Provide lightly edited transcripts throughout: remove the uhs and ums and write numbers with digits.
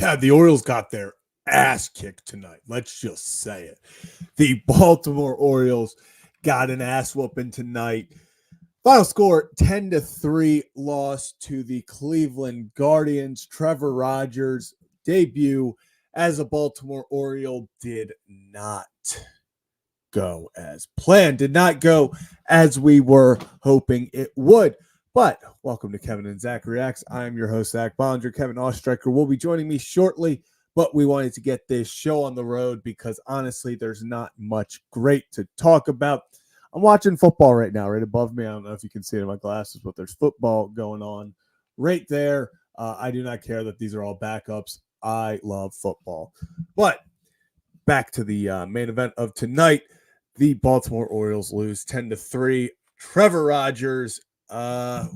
Yeah, the Orioles got their ass kicked tonight. Let's just say it. The Baltimore Orioles got an ass whooping tonight. Final score 10-3 loss to the Cleveland Guardians. Trevor Rogers' debut as a Baltimore Oriole did not go as planned, did not go as we were hoping it would. But welcome to Kevin and Zach Reacts. I'm your host, Zach Bollinger. Kevin Ostreicher will be joining me shortly, but we wanted to get this show on the road because honestly, there's not much great to talk about. I'm watching football right now, right above me. I don't know if you can see it in my glasses, but there's football going on right there. I do not care that these are all backups. I love football. But back to the main event of tonight. The Baltimore Orioles lose 10-3. Trevor Rogers, not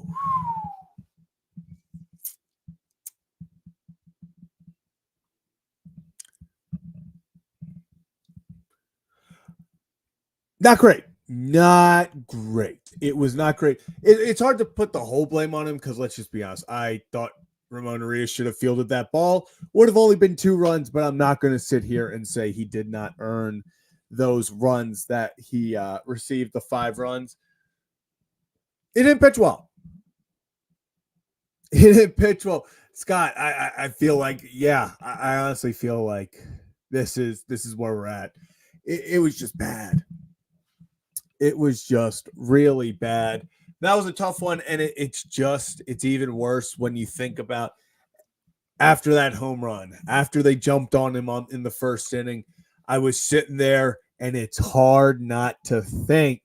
great. Not great. It was not great. It's hard to put the whole blame on him because let's just be honest. I thought Ramon Arias should have fielded that ball. Would have only been 2 runs, but I'm not going to sit here and say he did not earn those runs that he received, the 5 runs. He didn't pitch well. He didn't pitch well. Scott, I feel like, I honestly feel like this is where we're at. It was just bad. It was just really bad. That was a tough one, and it's even worse when you think about after that home run, after they jumped on him in the first inning. I was sitting there, and it's hard not to think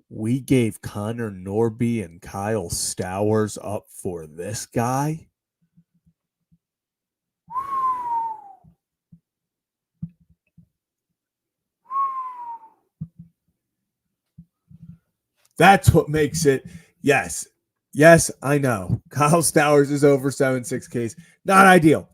we gave Connor Norby and Kyle Stowers up for this guy. That's what makes it. Yes, I know. Kyle Stowers is over 7.6 Ks. Not ideal.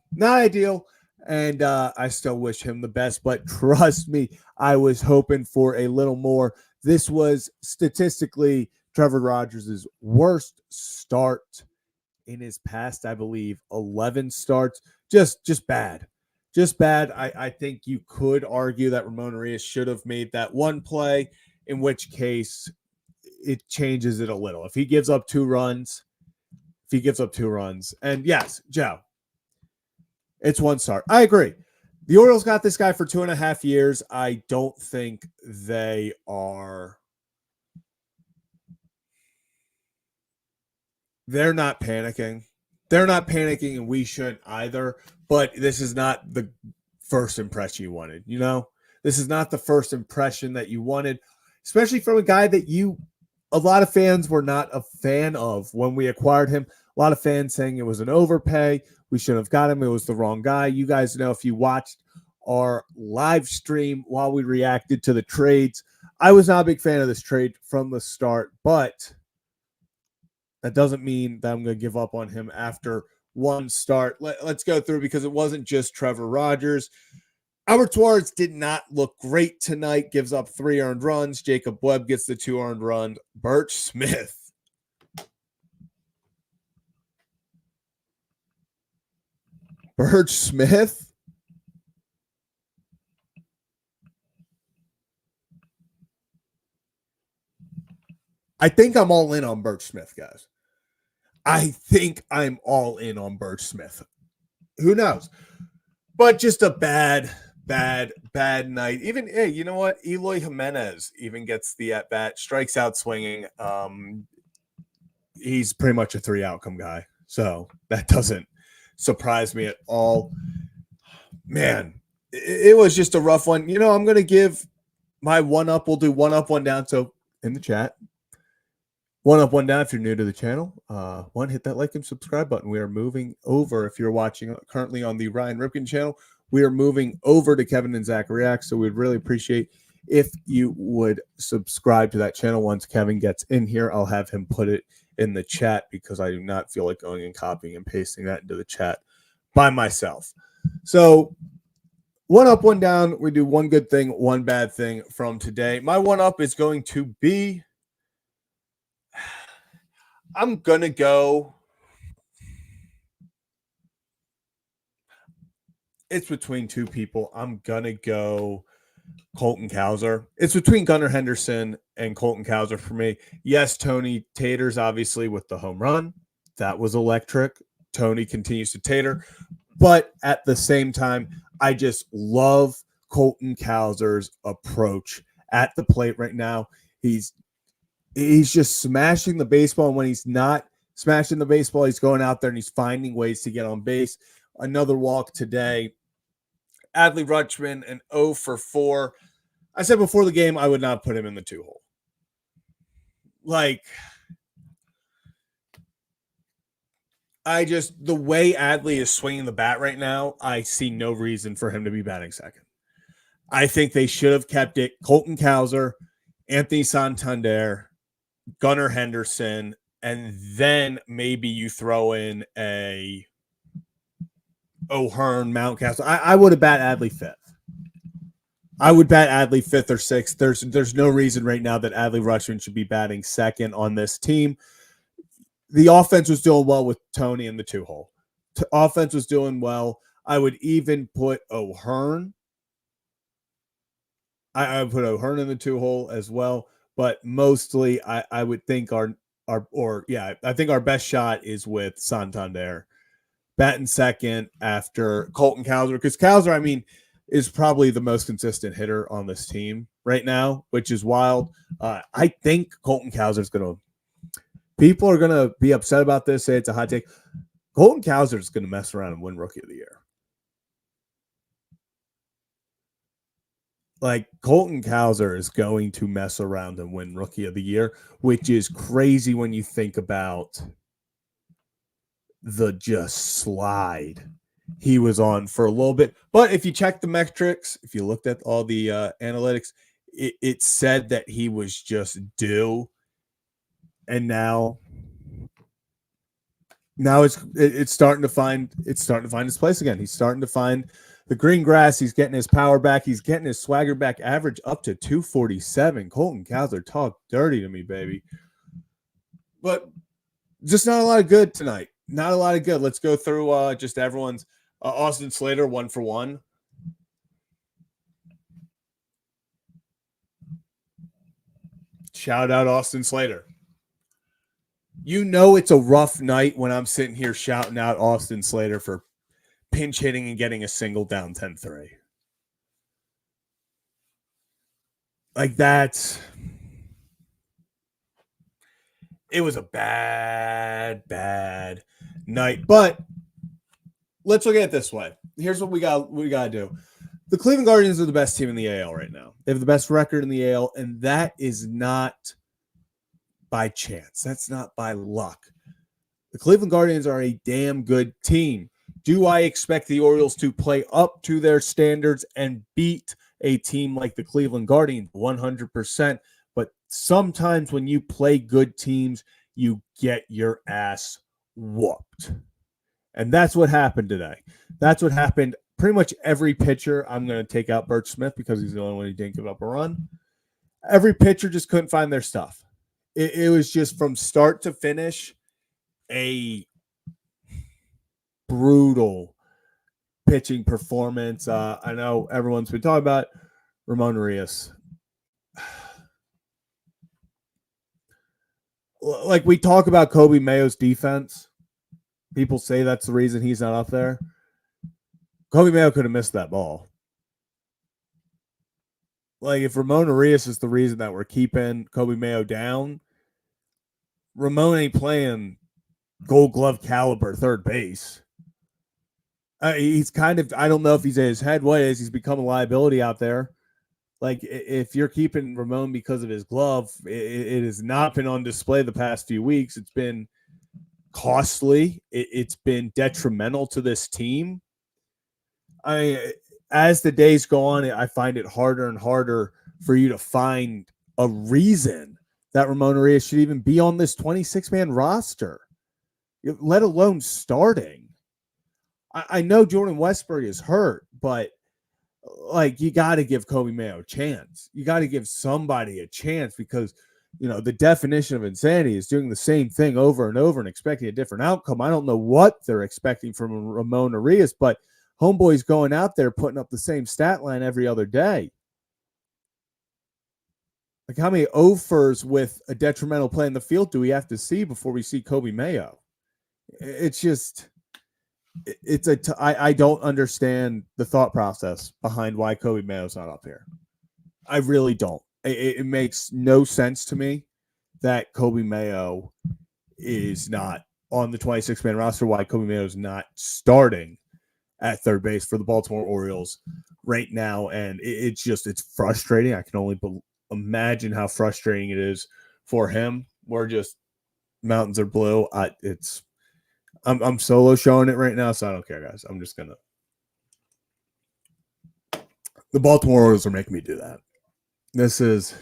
And I still wish him the best. But trust me, I was hoping for a little more. This was statistically Trevor Rogers' worst start in his past, I believe, 11 starts. Just bad. Just bad. I think you could argue that Ramon Arias should have made that one play, in which case it changes it a little. If he gives up 2 runs, and yes, Joe, it's 1 start. I agree. The Orioles got this guy for 2.5 years. I don't think they're not panicking. They're not panicking, and we shouldn't either. But this is not the first impression you wanted. This is not the first impression that you wanted, especially from a guy that a lot of fans were not a fan of when we acquired him. A lot of fans saying it was an overpay. We should have got him. It was the wrong guy. You guys know, if you watched our live stream while we reacted to the trades, I was not a big fan of this trade from the start, but that doesn't mean that I'm going to give up on him after 1 start. Let's go through, because it wasn't just Trevor Rogers. Albert Suarez did not look great tonight, gives up 3 earned runs. Jacob Webb gets the 2 earned runs. Birch Smith. I think I'm all in on Birch Smith, guys. I think I'm all in on Birch Smith. Who knows? But just a bad night. Even, hey, you know what? Eloy Jimenez even gets the at-bat, strikes out swinging. He's pretty much a 3 outcome guy. So that doesn't surprise me at all. Man, it was just a rough one. I'm going to give my 1 up. We'll do 1 up, 1 down. So in the chat, 1 up, 1 down if you're new to the channel. 1, hit that like and subscribe button. We are moving over. If you're watching currently on the Ryan Ripken channel, we are moving over to Kevin and Zach React. So we'd really appreciate if you would subscribe to that channel. Once Kevin gets in here, I'll have him put it in the chat, because I do not feel like going and copying and pasting that into the chat by myself. So 1 up, 1 down. We do 1 good thing, 1 bad thing from today. My 1 up is going to be, I'm going to go It's between two people. I'm going to go Colton Cowser. It's between Gunnar Henderson and Colton Cowser for me. Yes, Tony taters, obviously, with the home run. That was electric. Tony continues to tater. But at the same time, I just love Colton Cowser's approach at the plate right now. He's just smashing the baseball. And when he's not smashing the baseball, he's going out there and he's finding ways to get on base. Another walk today. Adley Rutschman, an 0 for 4. I said before the game I would not put him in the 2-hole. The way Adley is swinging the bat right now, I see no reason for him to be batting second. I think they should have kept it Colton Cowser, Anthony Santander, Gunnar Henderson, and then maybe you throw in a O'Hearn, Mountcastle. I would have bat Adley fifth. I would bat Adley fifth or sixth. There's no reason right now that Adley Rutschman should be batting second on this team. The offense was doing well with Tony in the 2-hole. Offense was doing well. I would even put O'Hearn. I would put O'Hearn in the 2-hole as well. But mostly, I would think I think our best shot is with Santander. Batting second after Colton Cowser, because Cowser, is probably the most consistent hitter on this team right now, which is wild. I think Colton Cowser is going to – people are going to be upset about this, say it's a hot take. Colton Cowser is going to mess around and win Rookie of the Year. Colton Cowser is going to mess around and win Rookie of the Year, which is crazy when you think about – the just slide he was on for a little bit. But if you check the metrics, if you looked at all the analytics, it said that he was just due. And now it's starting to find his place again. He's starting to find the green grass. He's getting his power back. He's getting his swagger back. Average up to 247. Colton Cowser, talk dirty to me, baby. But just not a lot of good tonight. Not a lot of good. Let's go through just everyone's. Austin Slater, 1 for 1. Shout out Austin Slater. You know it's a rough night when I'm sitting here shouting out Austin Slater for pinch hitting and getting a single down 10-3. It was a bad night. But let's look at it this way. Here's what we got to do. The Cleveland Guardians are the best team in the AL right now. They have the best record in the AL, and that is not by chance. That's not by luck. The Cleveland Guardians are a damn good team. Do I expect the Orioles to play up to their standards and beat a team like the Cleveland Guardians? 100%. But sometimes when you play good teams, you get your ass whooped. And that's what happened today. That's what happened. Pretty much every pitcher, I'm going to take out Bert Smith because he's the only one who didn't give up a run. Every pitcher just couldn't find their stuff. It was just from start to finish a brutal pitching performance. I know everyone's been talking about Ramon Urias. We talk about Coby Mayo's defense. People say that's the reason he's not up there. Coby Mayo could have missed that ball. If Ramon Urias is the reason that we're keeping Coby Mayo down, Ramon ain't playing Gold Glove caliber third base. He's kind of, I don't know if he's at his head. What is, he's become a liability out there. If you're keeping Ramon because of his glove, it has not been on display the past few weeks. It's been costly. It's been detrimental to this team. As the days go on, I find it harder and harder for you to find a reason that Ramon Urias should even be on this 26-man roster, let alone starting. I know Jordan Westburg is hurt, but you got to give Coby Mayo a chance. You got to give somebody a chance because, the definition of insanity is doing the same thing over and over and expecting a different outcome. I don't know what they're expecting from Ramon Urias, but homeboy's going out there putting up the same stat line every other day. Like, how many offers with a detrimental play in the field do we have to see before we see Coby Mayo? It's just, I don't understand the thought process behind why Coby Mayo's not up here. I really don't. It makes no sense to me that Coby Mayo is not on the 26-man roster, why Coby Mayo is not starting at third base for the Baltimore Orioles right now. And it's frustrating. I can only imagine how frustrating it is for him. We're just, mountains are blue. I'm solo showing it right now, so I don't care, guys. I'm just gonna. The Baltimore Orioles are making me do that. This is,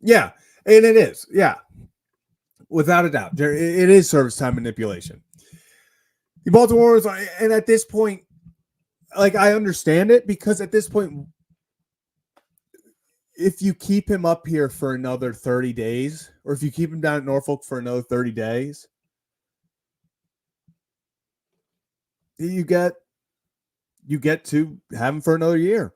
yeah, and it is, yeah, without a doubt. It is service time manipulation. The Baltimore Orioles, and at this point, like, I understand it, because at this point, if you keep him up here for another 30 days, or if you keep him down at Norfolk for another 30 days, you get to have him for another year.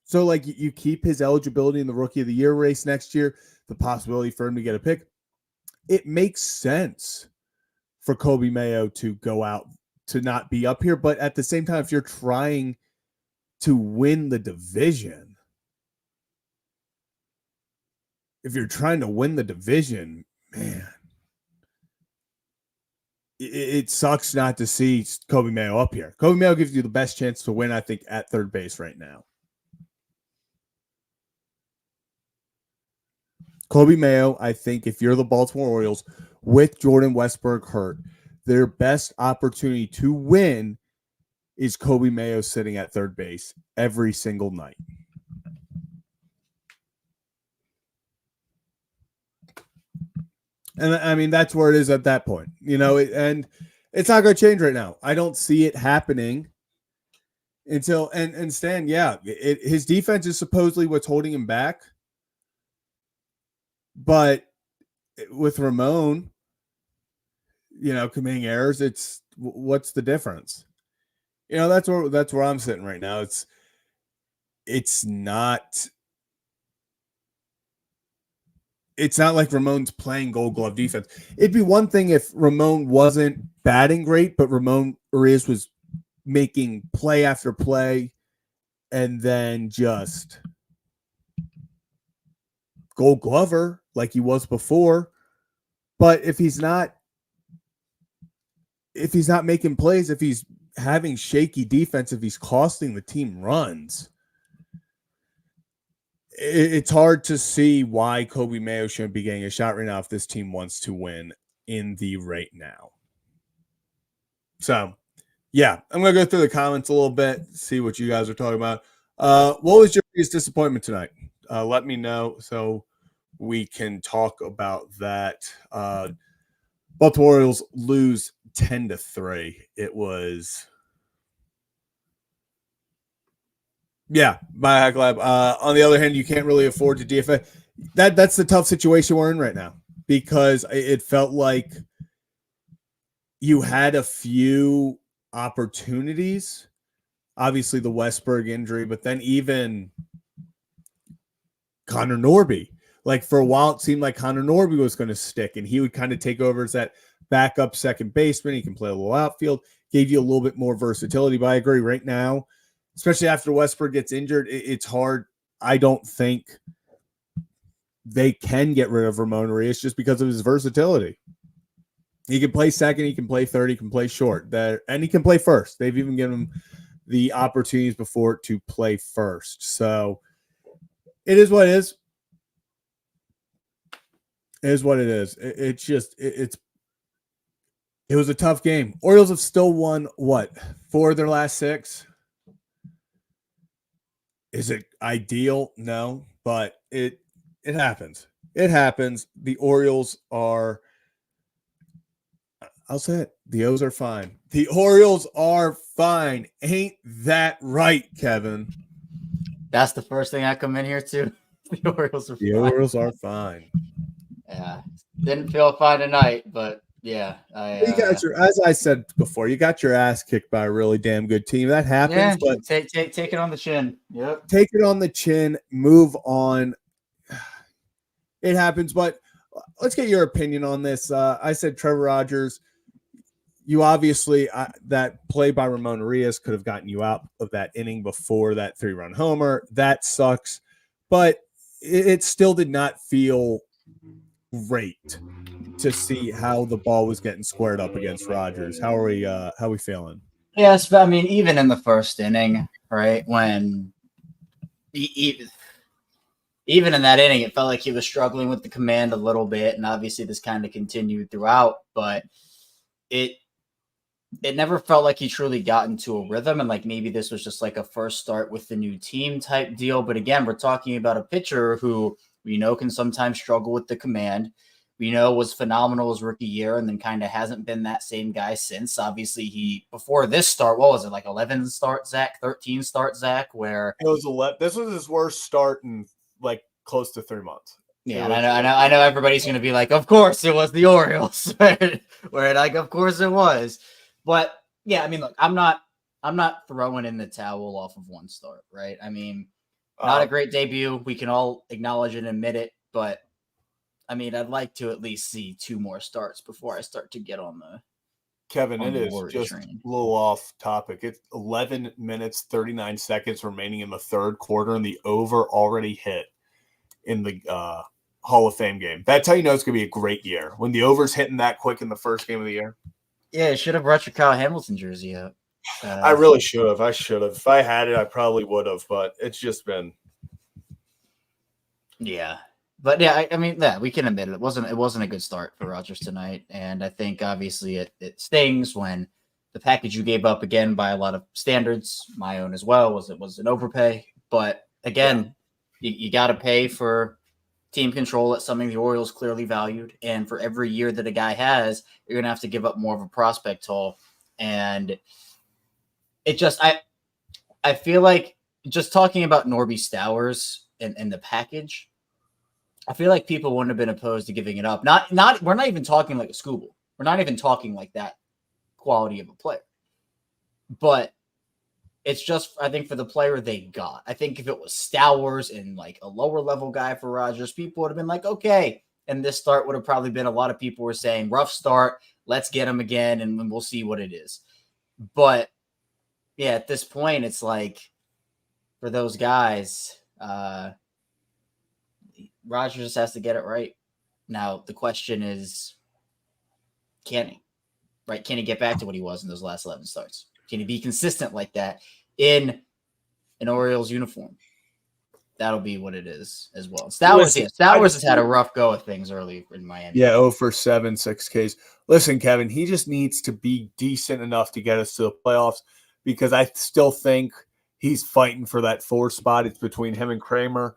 So, like, you keep his eligibility in the Rookie of the Year race next year, the possibility for him to get a pick. It makes sense for Coby Mayo to go out, to not be up here. But at the same time, if you're trying to win the division, man, it sucks not to see Coby Mayo up here. Coby Mayo gives you the best chance to win, I think, at third base right now. Coby Mayo, I think, if you're the Baltimore Orioles with Jordan Westburg hurt, their best opportunity to win is Coby Mayo sitting at third base every single night. And I mean, that's where it is at that point, and it's not going to change right now. I don't see it happening until, and Stan, yeah, his defense is supposedly what's holding him back. But with Ramon, committing errors, what's the difference? That's where I'm sitting right now. It's not like Ramon's playing Gold Glove defense. It'd be one thing if Ramon wasn't batting great, but Ramon Urias was making play after play and then just Gold Glover like he was before. But if he's not making plays, if he's having shaky defense, if he's costing the team runs, it's hard to see why Coby Mayo shouldn't be getting a shot right now if this team wants to win in the right now. So, yeah, I'm going to go through the comments a little bit, see what you guys are talking about. What was your biggest disappointment tonight? Let me know so we can talk about that. Baltimore Orioles lose 10-3. It was, yeah, by Hack Lab. On the other hand, you can't really afford to DFA. That's the tough situation we're in right now, because it felt like you had a few opportunities. Obviously, the Westburg injury, but then even Connor Norby. Like, for a while, it seemed like Connor Norby was going to stick, and he would kind of take over as that backup second baseman. He can play a little outfield, gave you a little bit more versatility. But I agree, right now, especially after Westburg gets injured, it's hard. I don't think they can get rid of Ramon Urias just because of his versatility. He can play second, he can play third, he can play short, and he can play first. They've even given him the opportunities before to play first. So it is what it is. It is what it is. It was a tough game. Orioles have still won, 4 of their last 6? Is it ideal? No, but it happens. It happens. The Orioles are, I'll say it, the O's are fine. The Orioles are fine. Ain't that right, Kevin? That's the first thing I come in here to. The Orioles are fine. The Orioles are fine. Yeah. Didn't feel fine tonight, but Yeah, as I said before, you got your ass kicked by a really damn good team. That happens, but take it on the chin. Yep. take it on the chin, move on. It happens, but let's get your opinion on this. I said Trevor Rogers. You obviously that play by Ramon Arias could have gotten you out of that inning before that 3-run homer. That sucks, but it still did not feel great to see how the ball was getting squared up against Rogers. How are we feeling? Yes, but I mean, even in the first inning, right, when even in that inning, it felt like he was struggling with the command a little bit, and obviously this kind of continued throughout, but it never felt like he truly got into a rhythm, and like maybe this was just like a first start with the new team type deal. But again, we're talking about a pitcher who we know can sometimes struggle with the command. We know was phenomenal his rookie year and then kind of hasn't been that same guy since. Obviously, he before this start, what was it, like 11 start Zach, 13 start Zach, where it was 11. This was his worst start in like close to 3 months. Yeah, and I know everybody's going to be like, of course it was the Orioles, where like, of course it was. But yeah, I mean, look, I'm not throwing in the towel off of one start, right? I mean, not a great debut. We can all acknowledge and admit it, but I mean, I'd like to at least see 2 more starts before I start to get on the Kevin. on It the is Warriors just train. a little off topic. It's 11 minutes 39 seconds remaining in the third quarter, and the over already hit in the Hall of Fame game. That's how you know it's going to be a great year when the over's hitting that quick in the first game of the year. Yeah, should have brought your Kyle Hamilton jersey out. I really should have. I should have. If I had it, I probably would have. But it's just been. Yeah. But yeah, I mean, yeah, we can admit it. It wasn't a good start for Rogers tonight, and I think obviously it stings when the package you gave up again by a lot of standards, my own as well, was an overpay. But again, you got to pay for team control. That's something the Orioles clearly valued, and for every year that a guy has, you're gonna have to give up more of a prospect haul, and it just I feel like just talking about Norby Stowers and the package. I feel like people wouldn't have been opposed to giving it up. We're not even talking like a Scooble. We're not even talking like that quality of a player. But it's just, I think, for the player they got. I think if it was Stowers and like a lower level guy for Rogers, people would have been like, okay. And this start would have probably been a lot of people were saying, rough start, let's get him again, and we'll see what it is. But yeah, at this point, it's like for those guys, Rogers just has to get it right. Now, the question is, can he? Right? Can he get back to what he was in those last 11 starts? Can he be consistent like that in an Orioles uniform? That'll be what it is as well. Stowers has had a rough go of things early in Miami. Yeah, 0 for 7, 6 Ks. Listen, Kevin, he just needs to be decent enough to get us to the playoffs because I still think he's fighting for that 4 spot. It's between him and Kramer.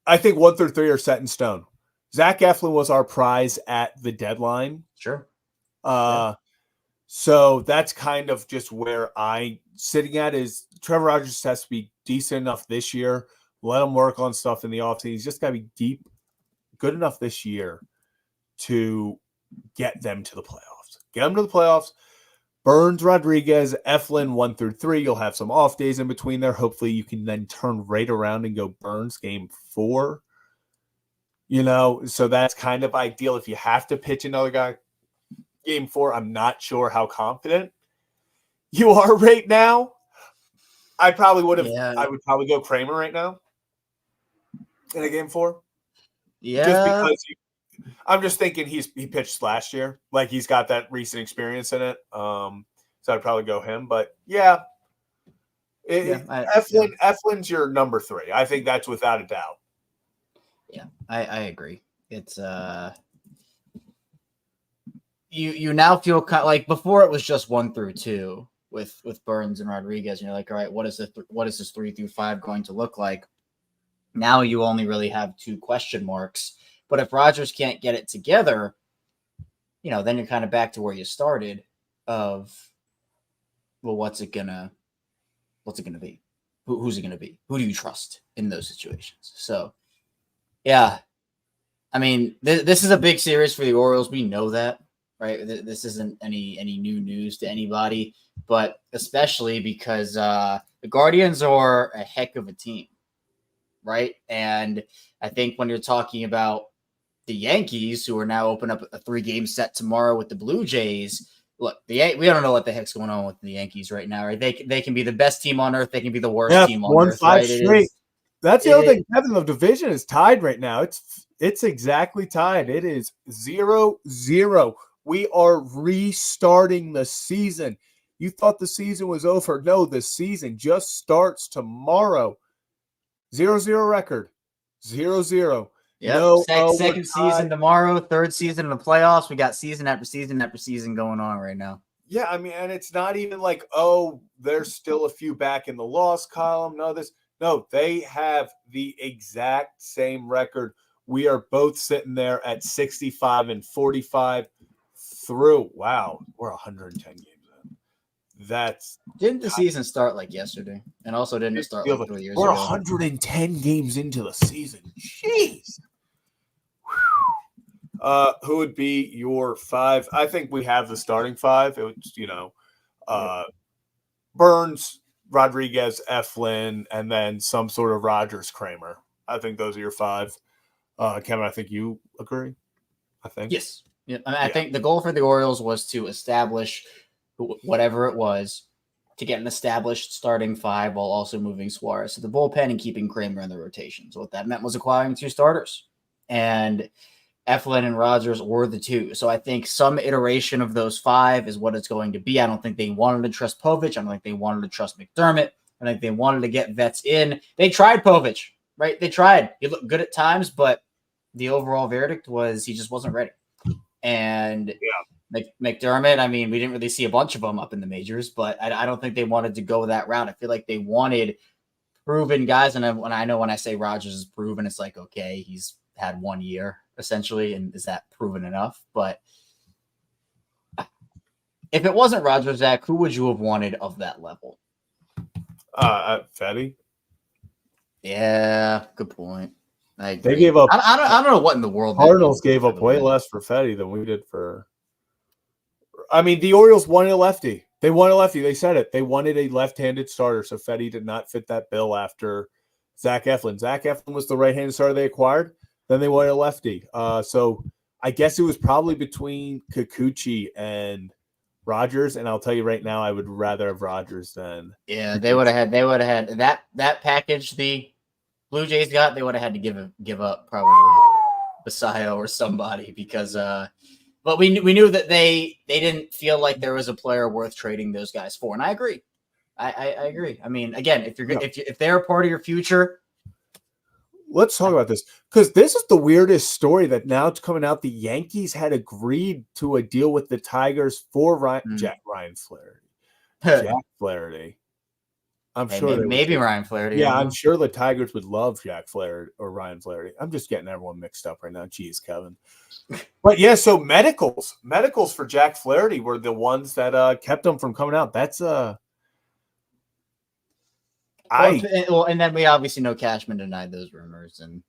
I think 1 through 3 are set in stone. Zach Eflin was our prize at the deadline. Sure. So that's kind of just where I'm sitting at is Trevor Rogers has to be decent enough this year. Let him work on stuff in the offseason. He's just got to be good enough this year to get them to the playoffs. Get them to the playoffs. Burns, Rodriguez, Eflin, 1 through 3. You'll have some off days in between there. Hopefully you can then turn right around and go Burns game 4. So that's kind of ideal. If you have to pitch another guy game 4, I'm not sure how confident you are right now. I probably would have. Yeah. I would probably go Kramer right now in a game 4. Yeah, just because I'm just thinking he pitched last year, like he's got that recent experience in it. So I'd probably go him. But yeah, Eflin's your number 3. I think that's without a doubt. Yeah, I agree. It's you now feel kind of like before it was just 1 through 2 with Burns and Rodriguez, and you're like, all right, what is this 3 through 5 going to look like? Now you only really have 2 question marks. But if Rogers can't get it together, then you're kind of back to where you started. Of, well, what's it gonna be? Who's it gonna be? Who do you trust in those situations? So, yeah, I mean, this is a big series for the Orioles. We know that, right? This isn't any new news to anybody, but especially because the Guardians are a heck of a team, right? And I think when you're talking about the Yankees, who are now open up a 3-game set tomorrow with the Blue Jays. Look, we don't know what the heck's going on with the Yankees right now, right? They can be the best team on earth. They can be the worst team on won earth, 5 right? straight. That's the other thing, Kevin. The division is tied right now. It's exactly tied. It is 0-0. We are restarting the season. You thought the season was over. No, the season just starts tomorrow. 0-0 record. 0-0. Yep. No, second season tomorrow, third season in the playoffs. We got season after season after season going on right now. Yeah, I mean, and it's not even like, there's still a few back in the loss column. No, they have the exact same record. We are both sitting there at 65 and 45 through. Wow, we're 110 games in. Didn't the season start like yesterday? And also didn't it start like 3 years ago? We're 110 games into the season. Jeez. Who would be your 5? I think we have the starting 5. It was, Burns, Rodriguez, Eflin, and then some sort of Rogers, Kramer. I think those are your 5. Kevin, I think you agree. I think yes. Yeah, I think the goal for the Orioles was to establish whatever it was, to get an established starting 5 while also moving Suarez to the bullpen and keeping Kramer in the rotation. So what that meant was acquiring 2 starters, and Eflin and Rogers were the 2. So I think some iteration of those 5 is what it's going to be. I don't think they wanted to trust Povich. I don't think they wanted to trust McDermott. I think they wanted to get vets in. They tried Povich, right? They tried. He looked good at times, but the overall verdict was he just wasn't ready. And McDermott, I mean, we didn't really see a bunch of them up in the majors, but I don't think they wanted to go that route. I feel like they wanted proven guys. And I know when I say Rogers is proven, it's like, okay, he's had 1 year essentially. And is that proven enough? But if it wasn't Rogers, Zach, who would you have wanted of that level? Fetty. Yeah, good point. They gave up. I don't know what in the world. Cardinals gave up way less for Fetty than we did for. I mean, the Orioles wanted a lefty. They wanted a lefty. They said it. They wanted a left-handed starter, so Fetty did not fit that bill after Zach Eflin. Zach Eflin was the right-handed starter they acquired. Then they wanted a lefty. So I guess it was probably between Kikuchi and Rogers, and I'll tell you right now, I would rather have Rogers than. Yeah, they would have had that package the Blue Jays got. They would have had to give up probably Basayo or somebody because. But we knew that they didn't feel like there was a player worth trading those guys for, and I agree. I agree. I mean, again, if they're a part of your future, let's talk about this because this is the weirdest story that now it's coming out. The Yankees had agreed to a deal with the Tigers for Ryan Flaherty. Jack Flaherty. I'm sure maybe Ryan Flaherty. Yeah, I'm sure the Tigers would love Jack Flaherty or Ryan Flaherty. I'm just getting everyone mixed up right now. Jeez, Kevin. But yeah, so medicals for Jack Flaherty were the ones that kept him from coming out. That's and then we obviously know Cashman denied those rumors, and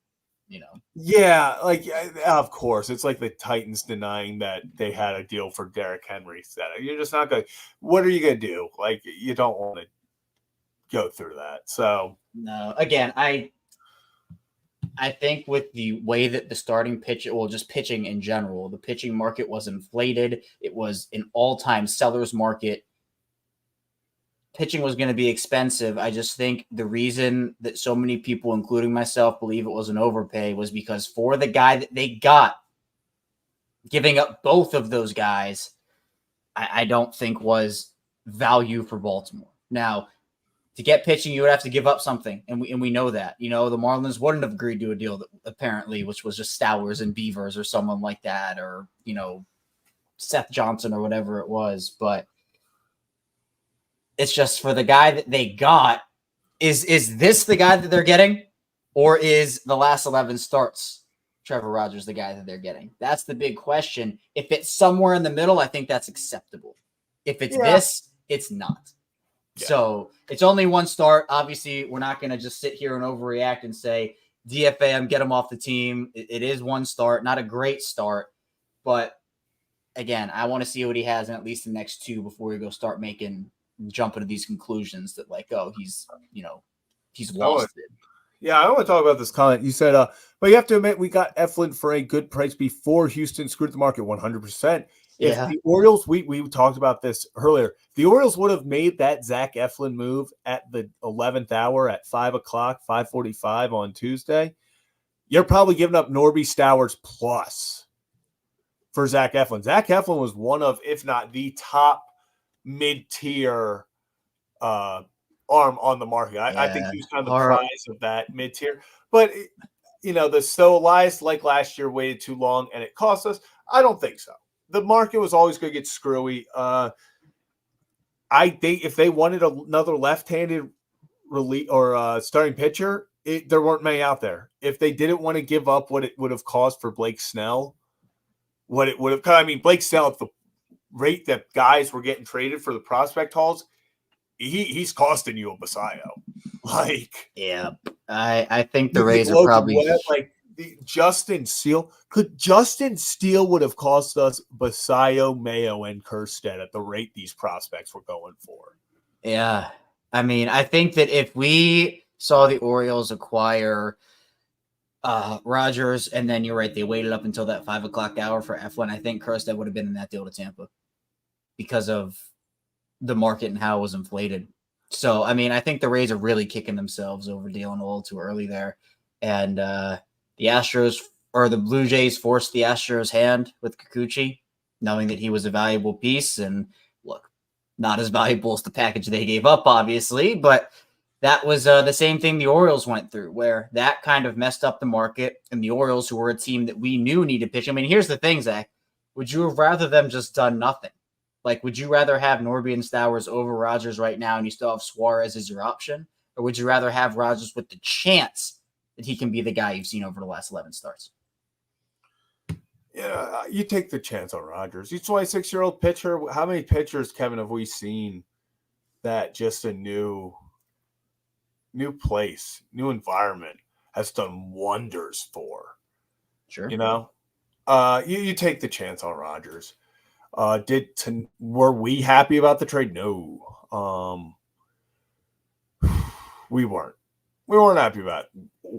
yeah, like of course it's like the Titans denying that they had a deal for Derrick Henry. You're just not going. What are you going to do? Like you don't want to go through that. So no, again, I think with the way that the starting pitch, just pitching in general, the pitching market was inflated. It was an all-time seller's market. Pitching was going to be expensive. I just think the reason that so many people, including myself, believe it was an overpay was because for the guy that they got, giving up both of those guys, I don't think was value for Baltimore. Now, to get pitching, you would have to give up something, and we know that. The Marlins wouldn't have agreed to a deal that apparently, which was just Stowers and Beavers or someone like that, or Seth Johnson or whatever it was. But it's just for the guy that they got. Is this the guy that they're getting, or is the last 11 starts Trevor Rogers the guy that they're getting? That's the big question. If it's somewhere in the middle, I think that's acceptable. If it's this, it's not. Yeah. So it's only one start. Obviously, we're not going to just sit here and overreact and say DFA him, get him off the team. It is one start, not a great start, but again, I want to see what he has in at least the next two before we go start jumping to these conclusions that like, oh, he's lost it. Yeah, I want to talk about this comment. You said, but you have to admit we got Eflin for a good price before Houston screwed the market 100%. If the Orioles, we talked about this earlier, the Orioles would have made that Zach Eflin move at the 11th hour at 5 o'clock, 5:45 on Tuesday. You're probably giving up Norby, Stowers plus for Zach Eflin. Zach Eflin was one of, if not the top mid-tier arm on the market. I think he was kind of the prize of that mid-tier. But, the Stowers, like last year, waited too long and it cost us. I don't think so. The market was always going to get screwy. I think if they wanted another left-handed relief or starting pitcher, there weren't many out there. If they didn't want to give up what it would have cost for Blake Snell, Blake Snell at the rate that guys were getting traded for the prospect hauls, he's costing you a Basayo. I think the Rays are probably Justin Steele. Could Justin Steele would have cost us Basayo, Mayo, and Kerstead at the rate these prospects were going for? Yeah. I mean, I think that if we saw the Orioles acquire Rogers, and then you're right, they waited up until that 5 o'clock hour for Eflin, I think Kerstead would have been in that deal to Tampa because of the market and how it was inflated. So, I mean, I think the Rays are really kicking themselves over dealing a little too early there. And the Astros or the Blue Jays forced the Astros' hand with Kikuchi, knowing that he was a valuable piece. And look, not as valuable as the package they gave up, obviously, but that was the same thing the Orioles went through, where that kind of messed up the market. And the Orioles, who were a team that we knew needed pitching. I mean, here's the thing, Zach. Would you have rather them just done nothing? Like, would you rather have Norby and Stowers over Rogers right now and you still have Suarez as your option? Or would you rather have Rogers with the chance that he can be the guy you've seen over the last 11 starts? Yeah, you take the chance on Rogers. He's a 26-year-old pitcher. How many pitchers, Kevin, have we seen that just a new place, new environment has done wonders for? Sure. You take the chance on Rogers. Were we happy about the trade? No. We weren't. We weren't happy about it.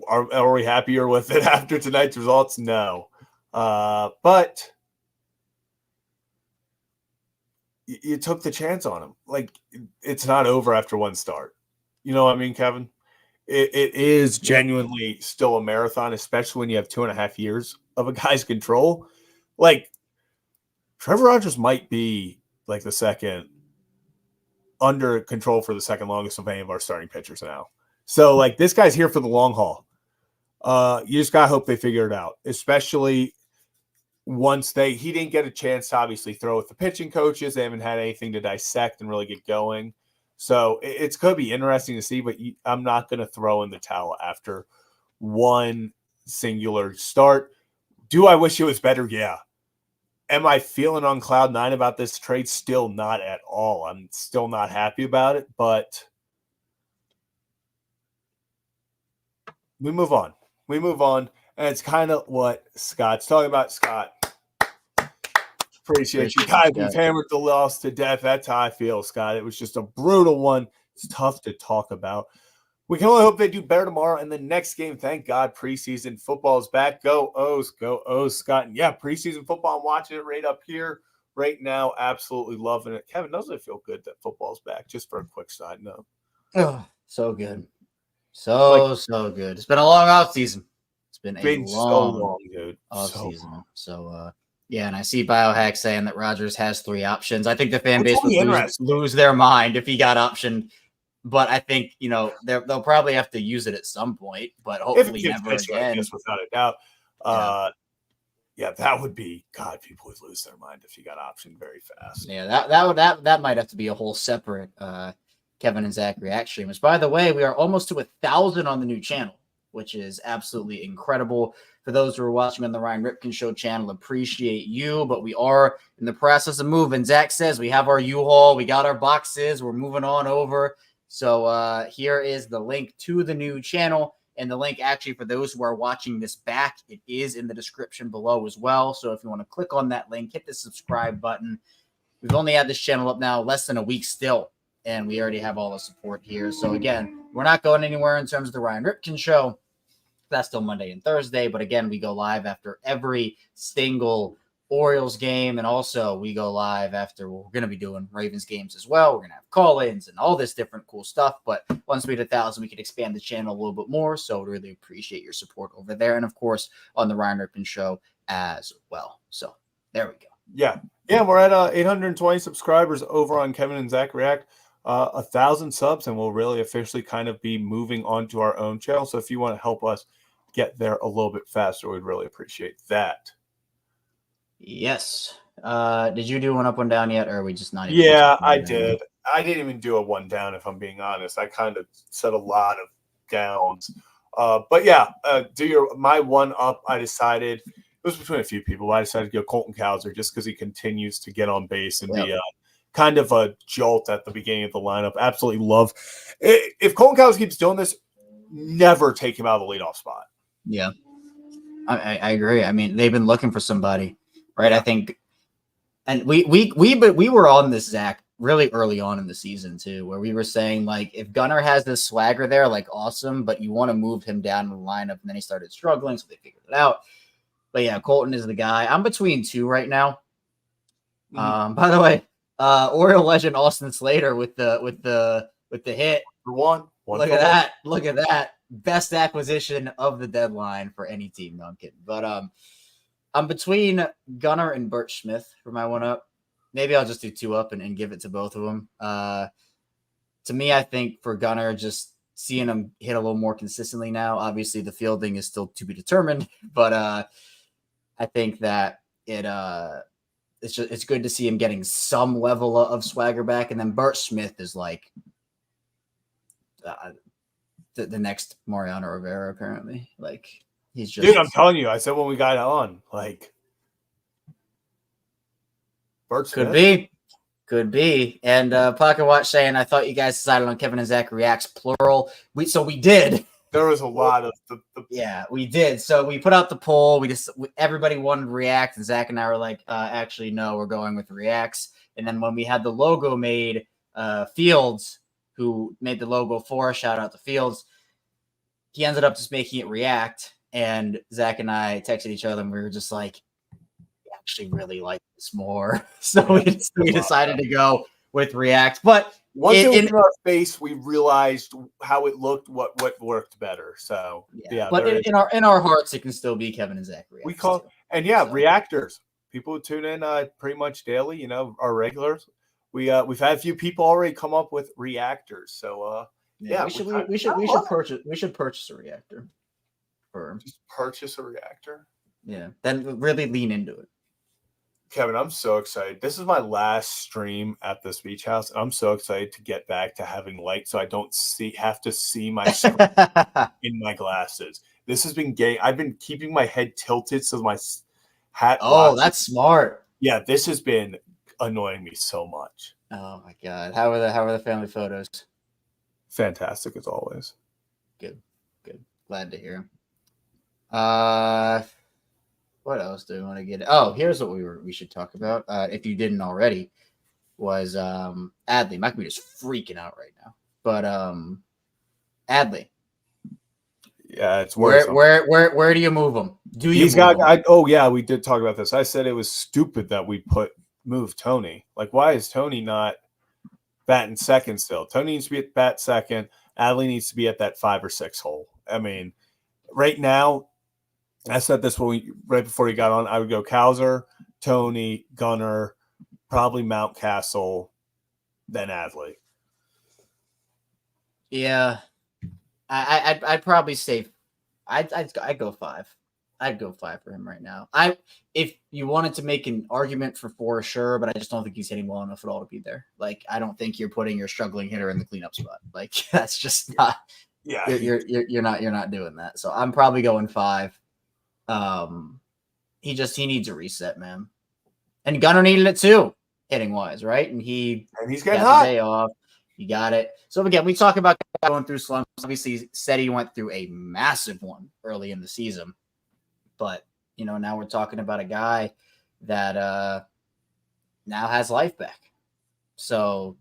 Are we happier with it after tonight's results? No. But you took the chance on him. Like, it's not over after one start. You know what I mean, Kevin? It is genuinely still a marathon, especially when you have 2.5 years of a guy's control. Like, Trevor Rogers might be like the second under control for the second longest of any of our starting pitchers now. So, like, this guy's here for the long haul. You just got to hope they figure it out, especially once he didn't get a chance to obviously throw with the pitching coaches. They haven't had anything to dissect and really get going. So it's going to be interesting to see, but I'm not going to throw in the towel after one singular start. Do I wish it was better? Yeah. Am I feeling on cloud nine about this trade? Still not at all. I'm still not happy about it, but we move on. And it's kind of what Scott's talking about. Scott, appreciate you guys. We've hammered the loss to death. That's how I feel, Scott. It was just a brutal one. It's tough to talk about. We can only hope they do better tomorrow. And the next game, thank God, preseason football is back. Go O's, Scott. And yeah, preseason football, I'm watching it right up here right now. Absolutely loving it. Kevin, doesn't it feel good that football's back? Just for a quick side note. Oh, so good. So good. It's been a long off season. It's been so long, dude. Off season. So yeah, and I see Biohack saying that Rogers has 3 options. I think the fan base would lose their mind if he got optioned. But I think, they'll probably have to use it at some point, but hopefully never again. Without a doubt. Yeah, that would be, God, people would lose their mind if he got optioned very fast. Yeah, that might have to be a whole separate Kevin and Zach react stream. Which, by the way, we are almost to 1,000 on the new channel, which is absolutely incredible. For those who are watching on the Ryan Ripken Show channel, appreciate you, but we are in the process of moving. Zach says we have our U-Haul, we got our boxes, we're moving on over. So here is the link to the new channel. And the link, actually, for those who are watching this back, it is in the description below as well. So if you want to click on that link, hit the subscribe button. We've only had this channel up now less than a week still, and we already have all the support here. So again, we're not going anywhere in terms of the Ryan Ripken show. That's still Monday and Thursday. But again, we go live after every single Orioles game. And also we go live after we're going to be doing Ravens games as well. We're going to have call-ins and all this different cool stuff. But once we hit 1,000, we can expand the channel a little bit more. So we really appreciate your support over there. And of course, on the Ryan Ripken show as well. So there we go. Yeah. Yeah. We're at 820 subscribers over on Kevin and Zach React. 1,000 subs, and we'll really officially kind of be moving on to our own channel. So if you want to help us get there a little bit faster, we'd really appreciate that. Yes. Did you do one up, one down yet, or are we just not even? Yeah, I did. I didn't even do a one down, if I'm being honest. I kind of said a lot of downs. But yeah, my one up, I decided it was between a few people. I decided to go Colton Cowser just because he continues to get on base and be kind of a jolt at the beginning of the lineup. Absolutely love. If Colton Cowser keeps doing this, never take him out of the leadoff spot. Yeah, I agree. I mean, they've been looking for somebody, right? I think, and we were on this, Zach, really early on in the season too, where we were saying, like, if Gunnar has this swagger there, like, awesome, but you want to move him down in the lineup, and then he started struggling, so they figured it out. But yeah, Colton is the guy. I'm between two right now. By the way, Oriole legend Austin Slater with the hit. For one. Look at that. Look at that. Best acquisition of the deadline for any team. No, I'm kidding. But I'm between Gunnar and Burt Smith for my one up. Maybe I'll just do two up and give it to both of them. To me, I think for Gunnar, just seeing him hit a little more consistently now. Obviously, the fielding is still to be determined, but I think that it's good to see him getting some level of swagger back. And then Burt Smith is like the next Mariano Rivera, apparently. Like, he's just, dude, I'm telling you, I said when we got on, like, Burt Smith. Could be. And Pocket Watch saying, I thought you guys decided on Kevin and Zach Reacts plural. We did. There was a lot of yeah, we did. So we put out the poll. Everybody wanted React, and Zach and I were like, actually, no, we're going with Reacts. And then when we had the logo made, Fields, who made the logo for us, shout out to Fields, he ended up just making it React. And Zach and I texted each other, and we were just like, we actually really like this more. So we decided to go with React. But once it was in our face, we realized how it looked, what worked better. So yeah, but in our hearts, it can still be Kevin and Zach Reacts. We call reactors. People who tune in pretty much daily, you know, our regulars. We've had a few people already come up with reactors. So we should purchase a reactor. Just purchase a reactor. Yeah, then really lean into it. Kevin, I'm so excited. This is my last stream at this beach house. I'm so excited to get back to having light so I don't have to see my screen in my glasses. This has been gay. I've been keeping my head tilted so my hat. Oh, that's smart. Yeah, this has been annoying me so much. Oh my God. How are the family photos? Fantastic as always. Good. Glad to hear. What else do we want to get? Oh, here's what we should talk about. If you didn't already, was Adley. My computer's freaking out right now. But Adley. Yeah, it's where do you move him? We did talk about this. I said it was stupid that we moved Tony. Like, why is Tony not batting second still? Tony needs to be at bat second. Adley needs to be at that 5 or 6 hole. I mean, right now, I said this right before he got on. I would go Cowser, Tony, Gunnar, probably Mountcastle, then Adley. Yeah, I'd probably say I'd go 5. I'd go 5 for him right now. If you wanted to make an argument for 4, sure, but I just don't think he's hitting well enough at all to be there. Like, I don't think you're putting your struggling hitter in the cleanup spot. Like, that's just not. Yeah, you're not doing that. So I'm probably going 5. He needs a reset, man. And Gunnar needed it too, hitting wise, right? And he's getting hot. The day off. You got it. So again, we talk about going through slumps. Obviously, Seti went through a massive one early in the season, but now we're talking about a guy that now has life back. So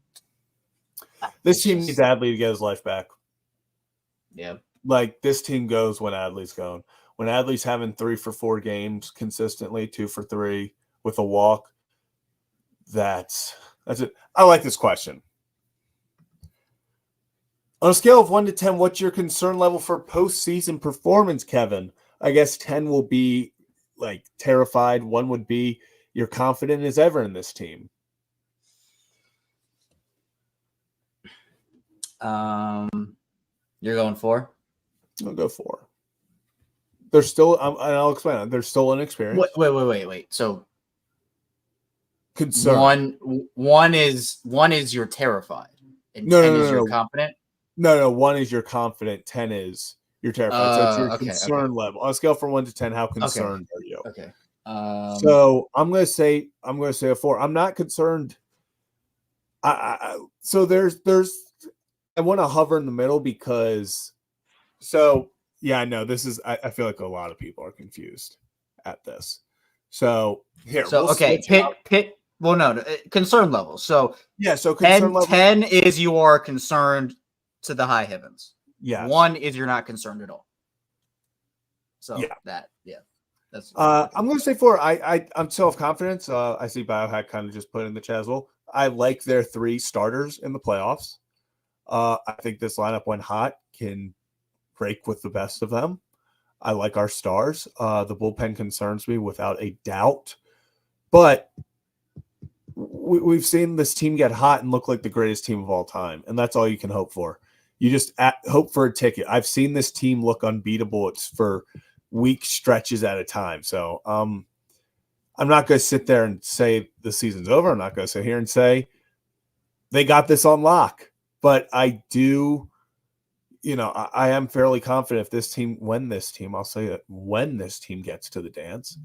this team needs Adley to get his life back. Yeah, like this team goes when Adley's going. When Adley's having 3 for 4 games consistently, 2 for 3 with a walk, that's it. I like this question. On a scale of 1 to 10, what's your concern level for postseason performance, Kevin? I guess 10 will be like terrified. 1 would be you're confident as ever in this team. You're going 4? I'll go 4. They're still, and I'll explain it. They're still inexperienced. Wait. So concern. One is you're terrified, and No, 10 no, is no, you're no. confident. No. 1 is you're confident. 10 is you're terrified. So it's your concern okay. level. On a scale from 1 to 10, how concerned are you? Okay. So I'm gonna say a 4. I'm not concerned. So there's I want to hover in the middle because I know this is I feel like a lot of people are confused at this. So here. So okay, pick. Well, no, concern level. So yeah. So concern level. 10 is you are concerned to the high heavens. Yeah. 1 is you're not concerned at all. So that's. I'm going to say 4. I'm self-confidence. I see Biohack kind of just put in the chat as well. I like their 3 starters in the playoffs. I think this lineup, when hot, can break with the best of them. I like our stars. The bullpen concerns me without a doubt. But we've seen this team get hot and look like the greatest team of all time, and that's all you can hope for. You just hope for a ticket. I've seen this team look unbeatable. It's for week stretches at a time. So I'm not going to sit there and say the season's over. I'm not going to sit here and say they got this on lock. But I do, I am fairly confident when this team gets to the dance,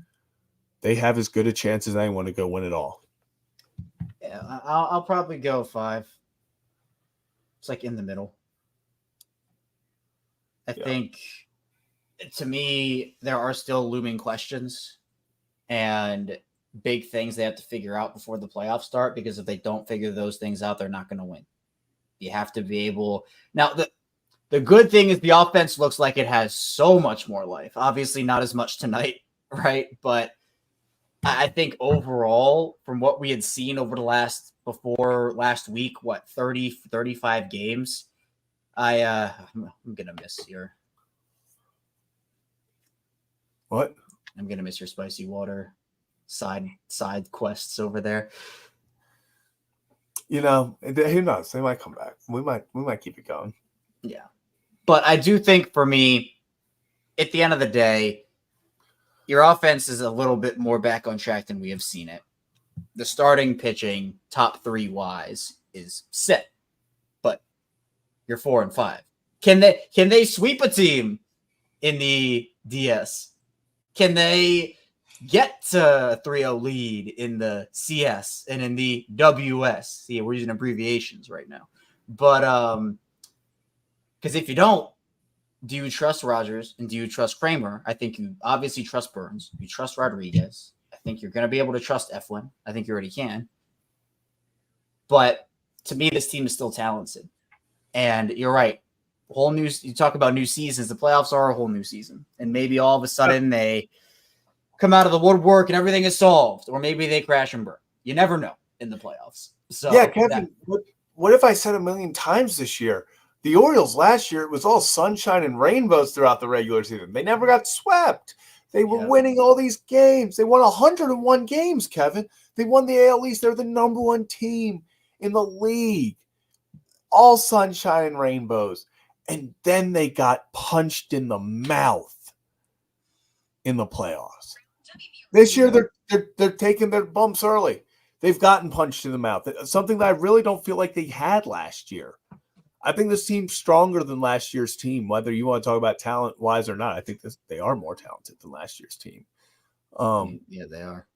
they have as good a chance as anyone to go win it all. Yeah, I'll probably go 5. It's like in the middle. I think, to me, there are still looming questions and big things they have to figure out before the playoffs start, because if they don't figure those things out, they're not going to win. You have to be able – now, the good thing is the offense looks like it has so much more life. Obviously, not as much tonight, right? But I think overall, from what we had seen over before last week, 30, 35 games, I'm going to miss your – What? I'm going to miss your spicy water side quests over there. Who knows? They might come back. We might keep it going. Yeah. But I do think, for me, at the end of the day, your offense is a little bit more back on track than we have seen it. The starting pitching, top 3 wise, is set. But you're 4 and 5. Can they sweep a team in the DS? Can they get to a 3-0 lead in the CS and in the WS? See, we're using abbreviations right now. But because if you don't, do you trust Rogers and do you trust Kramer? I think you obviously trust Burns. You trust Rodriguez. I think you're going to be able to trust Eflin. I think you already can. But to me, this team is still talented. And you're right. You talk about new seasons. The playoffs are a whole new season. And maybe all of a sudden they come out of the woodwork and everything is solved. Or maybe they crash and burn. You never know in the playoffs. So yeah, Kevin, what if I said a million times this year? The Orioles last year, it was all sunshine and rainbows throughout the regular season. They never got swept. They were winning all these games. They won 101 games, Kevin. They won the AL East. They're the number 1 team in the league. All sunshine and rainbows. And then they got punched in the mouth in the playoffs. This year, they're taking their bumps early. They've gotten punched in the mouth. Something that I really don't feel like they had last year. I think this team's stronger than last year's team, whether you want to talk about talent-wise or not. I think they are more talented than last year's team. Yeah, they are.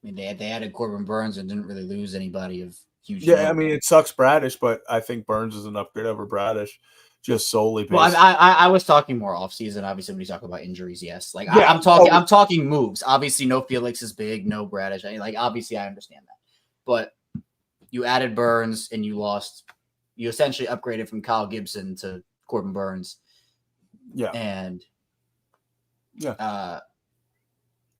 I mean, they added Corbin Burns and didn't really lose anybody of huge. Yeah, note. I mean, it sucks Bradish, but I think Burns is an upgrade over Bradish, just solely based. Well, I was talking more off season. Obviously, when you talk about injuries, yes. Like Yeah. I'm talking moves. Obviously, no Felix is big, no Bradish. Like obviously, I understand that, but you added Burns and you essentially upgraded from Kyle Gibson to Corbin Burns. Yeah, and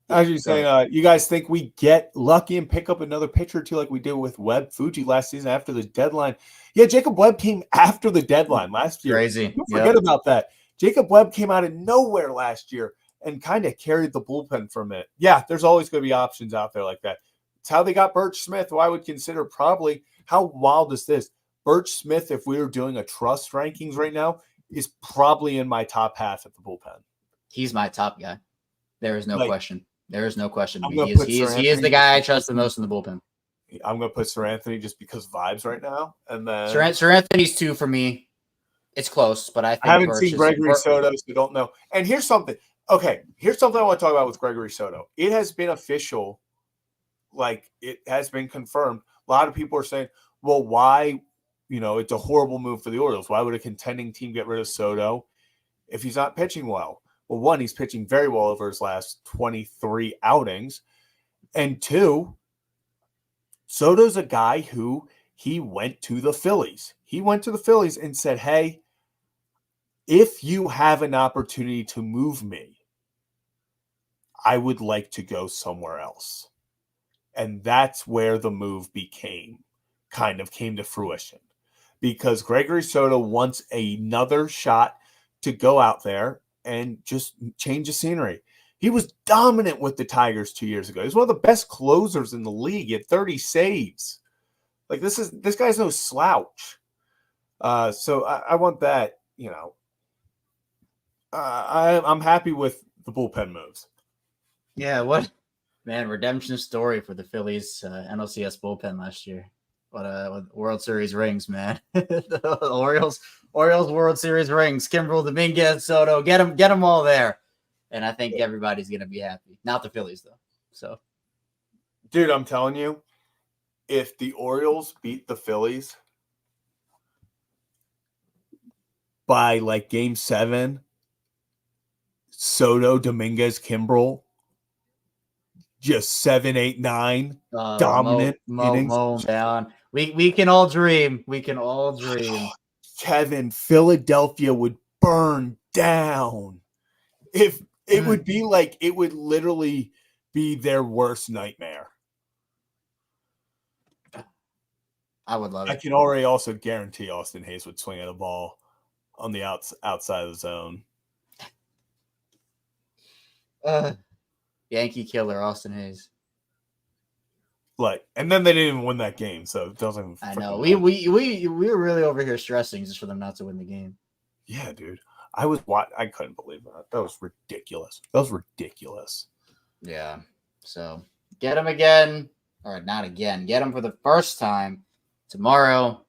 as you saying, you guys think we get lucky and pick up another pitcher or two like we did with Webb Fuji last season after the deadline? Yeah, Jacob Webb came after the deadline last year. Crazy. Don't forget about that. Jacob Webb came out of nowhere last year and kind of carried the bullpen for a minute. Yeah, there's always going to be options out there like that. It's how they got Birch Smith, who I would consider probably, how wild is this? Birch Smith, if we were doing a trust rankings right now, is probably in my top half at the bullpen. He's my top guy. There is no question. There is no question. He is the guy I trust the most in the bullpen. I'm going to put Sir Anthony just because vibes right now. And then Sir Anthony's 2 for me. It's close, but I think I haven't seen Gregory Soto, so don't know. And here's something. Okay, here's something I want to talk about with Gregory Soto. It has been official. Like, it has been confirmed. A lot of people are saying, well, why, it's a horrible move for the Orioles. Why would a contending team get rid of Soto if he's not pitching well? Well, one, he's pitching very well over his last 23 outings. And two, Soto's a guy who he went to the Phillies. He went to the Phillies and said, hey, if you have an opportunity to move me, I would like to go somewhere else. And that's where the move came to fruition. Because Gregory Soto wants another shot to go out there and just change the scenery. He was dominant with the Tigers 2 years ago. He's one of the best closers in the league at 30 saves. Like, this guy's no slouch. So I want that, I'm happy with the bullpen moves. Yeah, redemption story for the Phillies NLCS bullpen last year. What World Series rings, man. The Orioles World Series rings. Kimbrel, Dominguez, Soto, get them all there. And I think everybody's going to be happy. Not the Phillies, though. So, dude, I'm telling you, if the Orioles beat the Phillies by like game 7, Soto, Dominguez, Kimbrel, just 7, 8, 9, dominant innings. Mow down. We can all dream. We can all dream. Kevin, Philadelphia would burn down. If it would be like, it would literally be their worst nightmare. I would love it. I can already also guarantee Austin Hayes would swing at a ball on the outside of the zone. Yankee killer, Austin Hayes. And then they didn't even win that game, so it doesn't. I know. We were really over here stressing just for them not to win the game. Yeah, dude. I couldn't believe that. That was ridiculous. Yeah. So get him again, or not again. Get him for the first time tomorrow.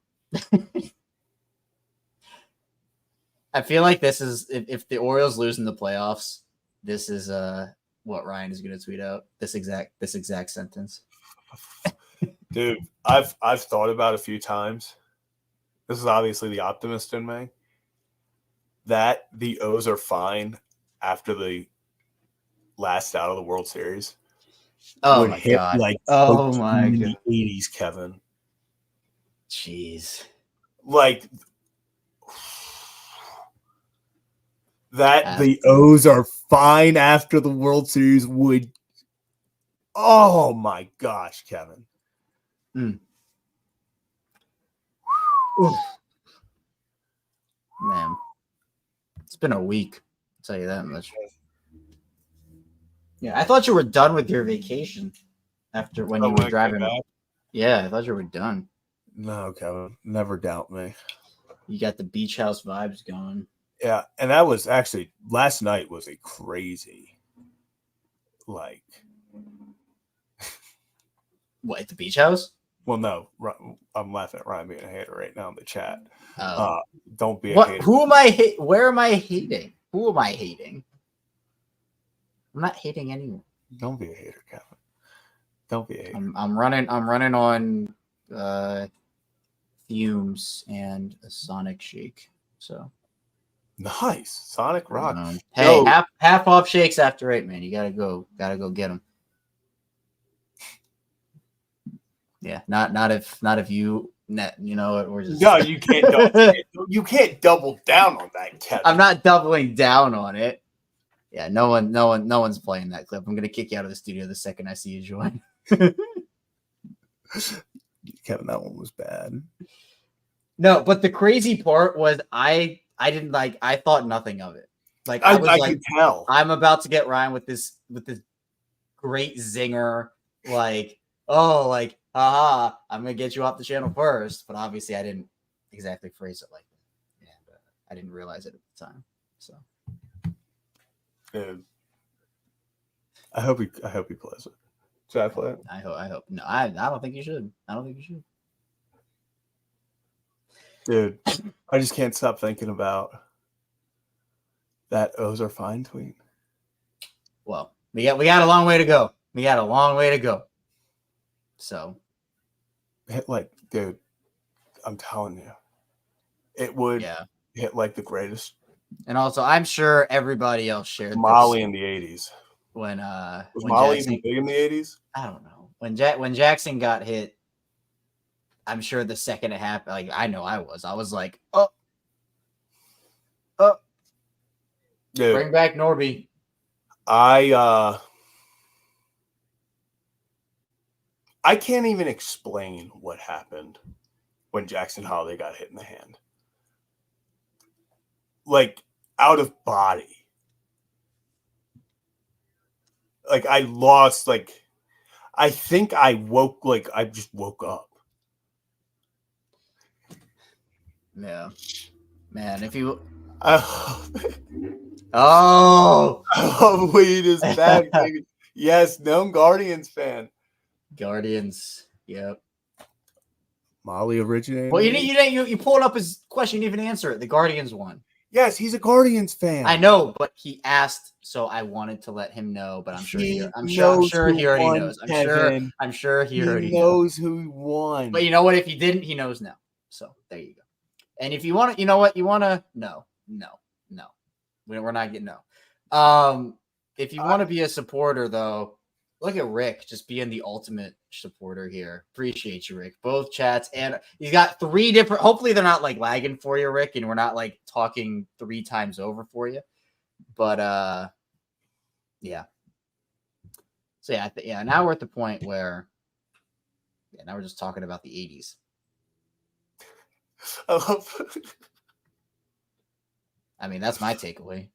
I feel like this is if the Orioles lose in the playoffs, this is what Ryan is going to tweet out. This exact sentence. Dude, I've thought about a few times. This is obviously the optimist in me. That the O's are fine after the last out of the World Series. Oh my god! Oh my god! 80s, Kevin. Jeez. Like that, the O's are fine after the World Series would. Oh my gosh, Kevin. Man, it's been a week. I'll tell you that much. Yeah, I thought you were done with your vacation after when you were driving. Yeah, I thought you were done. No, Kevin, never doubt me. You got the beach house vibes going. Yeah, and that was actually last night was a crazy, like. What, at the beach house? Well, no, I'm laughing at Ryan being a hater right now in the chat. Don't be a hater. Who am I? Where am I hating? Who am I hating? I'm not hating anyone. Don't be a hater, Kevin. Don't be a hater. I'm running on fumes and a Sonic shake. So Nice. Sonic Rock. Hey, half off shakes after 8, man. You gotta go get them. Yeah, not if you we're just No, you can't. You can't double down on that, Kevin. I'm not doubling down on it. Yeah, no one's playing that clip. I'm gonna kick you out of the studio the second I see you join. Kevin, that one was bad. No, but the crazy part was I thought nothing of it. Like I was could tell. I'm about to get Ryan with this great zinger, haha, I'm gonna get you off the channel first. But obviously I didn't exactly phrase it like that. And I didn't realize it at the time. So I hope he plays it. Should I play it? I hope. No, I don't think you should. I don't think you should. Dude, I just can't stop thinking about that O's are fine tweet. Well, we got a long way to go. So, dude, I'm telling you, it would hit like the greatest. And also, I'm sure everybody else shared Molly in the 80s. When was Molly even big in the 80s? I don't know. When Jackson got hit, I'm sure the second it happened, like I know I was like, oh, dude, bring back Norby. I can't even explain what happened when Jackson Holliday got hit in the hand. Like out of body. Like I lost, I think I woke, I just woke up. Yeah. Man, if you weed is back, baby. Yes, known Guardians fan. Guardians. Yep. Molly originated. Well, you pulled up his question, you didn't even answer it. The Guardians won. Yes, he's a Guardians fan. I know, but he asked, so I wanted to let him know. But I'm sure he already knows. I'm sure he already knows who won. But you know what? If he didn't, he knows now. So there you go. And if you want to, you know what? You want to? No. We're not getting no. If you want to be a supporter, though, look at Rick just being the ultimate supporter here. Appreciate you, Rick. Both chats, and he's got 3 different. Hopefully, they're not lagging for you, Rick, and we're not talking 3 times over for you. But yeah. So yeah, now we're at the point where, now we're just talking about the 80s. I mean, that's my takeaway.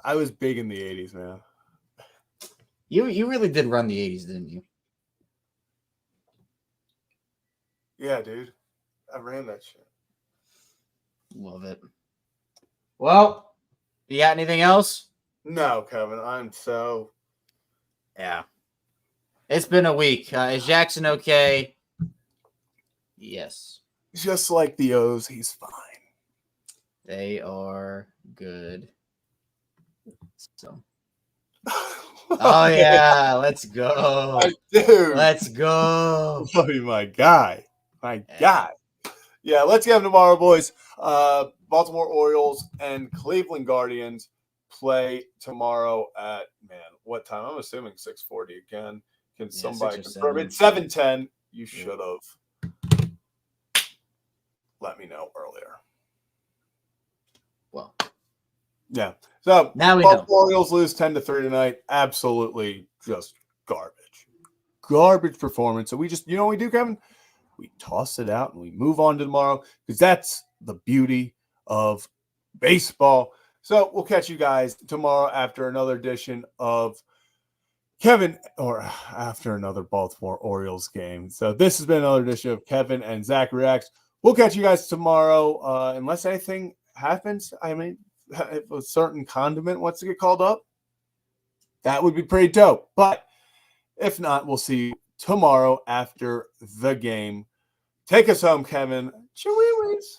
I was big in the 80s, man. You really did run the 80s, didn't you? Yeah, dude. I ran that shit. Love it. Well, you got anything else? No, Kevin. I'm so... Yeah. It's been a week. Is Jackson okay? Yes. Just like the O's, he's fine. They are good. So. Oh, yeah. Let's go. Dude. Let's go. Oh, my guy. My guy. Yeah, let's get him tomorrow, boys. Baltimore Orioles and Cleveland Guardians play tomorrow at, what time? I'm assuming 6:40 again. Can somebody confirm it? 7:10. You should have let me know earlier. Well. Yeah. So now we Baltimore know. Orioles lose 10-3 tonight. Absolutely just garbage. Garbage performance. So we just, what we do, Kevin? We toss it out and we move on to tomorrow because that's the beauty of baseball. So we'll catch you guys tomorrow after another edition of Kevin, or after another Baltimore Orioles game. So this has been another edition of Kevin and Zach Reacts. We'll catch you guys tomorrow unless anything happens. I mean, if a certain condiment wants to get called up, that would be pretty dope. But if not, we'll see you tomorrow after the game. Take us home, Kevin. Chewies.